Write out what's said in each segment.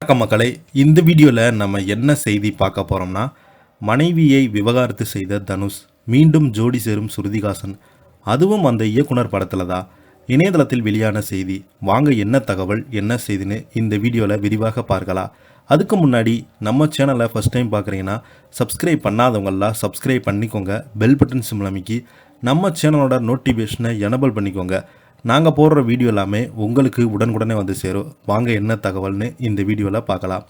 வணக்கம் மக்களே, இந்த வீடியோவில் நம்ம என்ன செய்தி பார்க்க போகிறோம்னா, மனைவியை விவாகரத்து செய்த தனுஷ் மீண்டும் ஜோடி சேரும் ஸ்ருதிஹாசன், அதுவும் அந்த இயக்குனர் படத்தில் தான். இணையதளத்தில் வெளியான செய்தி. வாங்க என்ன தகவல் என்ன செய்தின்னு இந்த வீடியோவில் விரிவாக பார்க்கலாம். அதுக்கு முன்னாடி நம்ம சேனலை ஃபஸ்ட் டைம் பார்க்குறீங்கன்னா சப்ஸ்கிரைப் பண்ணாதவங்களாம் சப்ஸ்கிரைப் பண்ணிக்கோங்க. பெல் பட்டன் சிம்பிள் அமைக்கி நம்ம சேனலோட நோட்டிஃபிகேஷனை எனபிள் பண்ணிக்கோங்க. நாங்கள் போடுற வீடியோ எல்லாமே உங்களுக்கு உடனுக்குடனே வந்து சேரும். வாங்க என்ன தகவல்னு இந்த வீடியோவில் பார்க்கலாம்.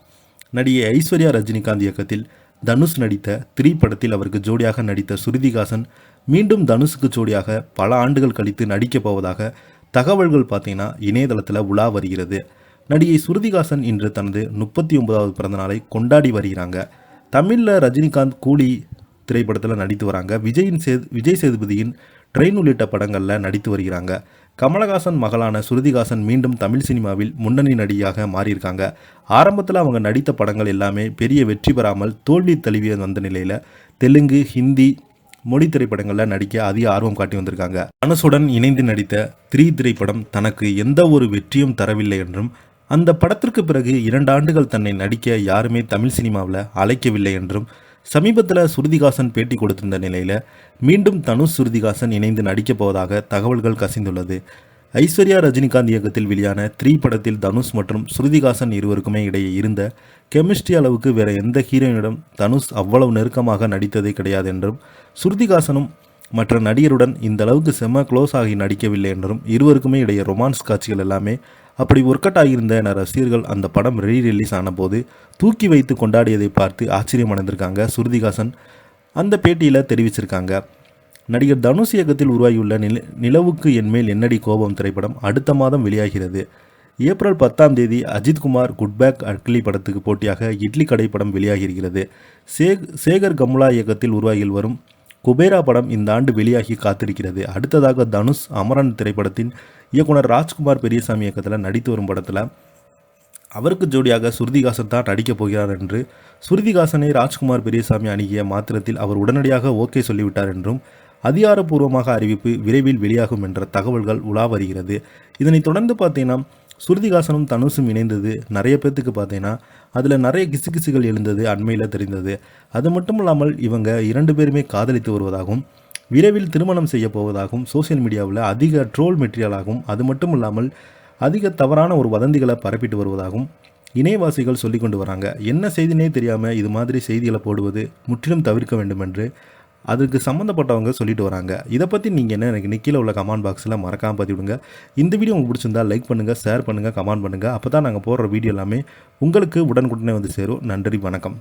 நடிகை ஐஸ்வர்யா ரஜினிகாந்த் இயக்கத்தில் தனுஷ் நடித்த 3 படத்தில் அவருக்கு ஜோடியாக நடித்த ஸ்ருதிஹாசன் மீண்டும் தனுஷுக்கு ஜோடியாக பல ஆண்டுகள் கழித்து நடிக்கப் போவதாக தகவல்கள் பார்த்தீங்கன்னா இணையதளத்தில் உலா வருகிறது. நடிகை ஸ்ருதிஹாசன் இன்று தனது 39வது பிறந்தநாளை கொண்டாடி வருகிறாங்க. தமிழில் ரஜினிகாந்த் கூலி திரைப்படத்தில் நடித்து வராங்க. விஜய் சேதுபதியின் ட்ரெயின் உள்ளிட்ட படங்களில் நடித்து வருகிறாங்க. கமலஹாசன் மகளான ஸ்ருதிஹாசன் மீண்டும் தமிழ் சினிமாவில் முன்னணி நடிகையாக மாறியிருக்காங்க. ஆரம்பத்தில் அவங்க நடித்த படங்கள் எல்லாமே பெரிய வெற்றி பெறாமல் தோல்வி தழுவிய வந்த நிலையில் தெலுங்கு, ஹிந்தி மொழி திரைப்படங்களில் நடிக்க அதிக ஆர்வம் காட்டி வந்திருக்காங்க. தனுஷுடன் இணைந்து நடித்த 3 திரைப்படம் தனக்கு எந்த ஒரு வெற்றியும் தரவில்லை என்றும், அந்த படத்திற்கு பிறகு 2 ஆண்டுகள் தன்னை நடிக்க யாருமே தமிழ் சினிமாவில் அழைக்கவில்லை என்றும் சமீபத்தில் ஸ்ருதிஹாசன் பேட்டி கொடுத்திருந்த நிலையில் மீண்டும் தனுஷ் ஸ்ருதிஹாசன் இணைந்து நடிக்கப் போவதாக தகவல்கள் கசிந்துள்ளது. ஐஸ்வர்யா ரஜினிகாந்த் இயக்கத்தில் வெளியான 3 படத்தில் தனுஷ் மற்றும் ஸ்ருதிஹாசன் இருவருக்குமே இடையே இருந்த கெமிஸ்ட்ரி அளவுக்கு வேற எந்த ஹீரோயினிடம் தனுஷ் அவ்வளவு நெருக்கமாக நடித்ததே கிடையாது என்றும், ஸ்ருதிஹாசனும் மற்ற நடிகருடன் இந்த அளவுக்கு செம்ம க்ளோஸ் ஆகி நடிக்கவில்லை என்றும், இருவருக்குமே இடையே ரொமான்ஸ் காட்சிகள் எல்லாமே அப்படி ஒர்க் அவுட் ஆகியிருந்த என ரசிகர்கள் அந்த படம் ரிலீஸ் ஆன போது தூக்கி வைத்து கொண்டாடியதை பார்த்து ஆச்சரியம் அடைந்திருக்காங்க. ஸ்ருதிஹாசன் அந்த பேட்டியில் தெரிவிச்சிருக்காங்க. நடிகர் தனுஷ் இயக்கத்தில் உருவாகியுள்ள நிலவுக்கு என்மேல் என்னடி கோபம் திரைப்படம் அடுத்த மாதம் வெளியாகிறது. ஏப்ரல் 10ஆம் தேதி அஜித்குமார் குட்பேக் அட்லி படத்துக்கு போட்டியாக இட்லி கடை படம் வெளியாகியிருக்கிறது. சேகர் கமுலா இயக்கத்தில் உருவாகி வரும் குபேரா படம் இந்த ஆண்டு வெளியாகி காத்திருக்கிறது. அடுத்ததாக தனுஷ் அமரன் திரைப்படத்தின் இயக்குனர் ராஜ்குமார் பெரியசாமி இயக்கத்தில் நடித்து வரும் படத்தில் அவருக்கு ஜோடியாக ஸ்ருதிஹாசன் தான் நடிக்கப் போகிறார் என்று, ஸ்ருதிஹாசனை ராஜ்குமார் பெரியசாமி அணுகிய மாத்திரத்தில் அவர் உடனடியாக ஓகே சொல்லிவிட்டார் என்றும், அதிகாரப்பூர்வமாக அறிவிப்பு விரைவில் வெளியாகும் என்ற தகவல்கள் உலா வருகிறது. இதனைத் தொடர்ந்து பார்த்தீங்கன்னா ஸ்ருதிஹாசனும் தனுஷும் இணைந்தது நிறைய பேர்த்துக்கு பார்த்தீங்கன்னா அதில் நிறைய கிசுகிசுகள் எழுந்தது அண்மையில் தெரிந்தது. அது மட்டும் இல்லாமல் இவங்க 2 பேருமே காதலித்து வருவதாகவும், விரைவில் திருமணம் செய்ய போவதாகவும் சோசியல் மீடியாவில் அதிக ட்ரோல் மெட்டீரியலாகவும், அது மட்டும் இல்லாமல் அதிக தவறான ஒரு வதந்திகளை பரப்பிட்டு வருவதாகவும் இணையவாசிகள் சொல்லி கொண்டு வராங்க. என்ன செய்தினே தெரியாமல் இது மாதிரி செய்திகளை போடுவது முற்றிலும் தவிர்க்க வேண்டும் என்று அதுக்கு சம்மந்தப்பட்டவங்க சொல்லிட்டு வராங்க. இதை பற்றி நீங்கள் என்ன எனக்கு கீழே உள்ள கமெண்ட் பாக்ஸில் மறக்காமல் பதிவிடுங்க. இந்த வீடியோ உங்களுக்கு பிடிச்சிருந்தா லைக் பண்ணுங்கள், ஷேர் பண்ணுங்கள், கமெண்ட் பண்ணுங்கள். அப்போ தான் நாங்கள் போடுற வீடியோ எல்லாமே உங்களுக்கு உடனுக்குடனே வந்து சேரும். நன்றி, வணக்கம்.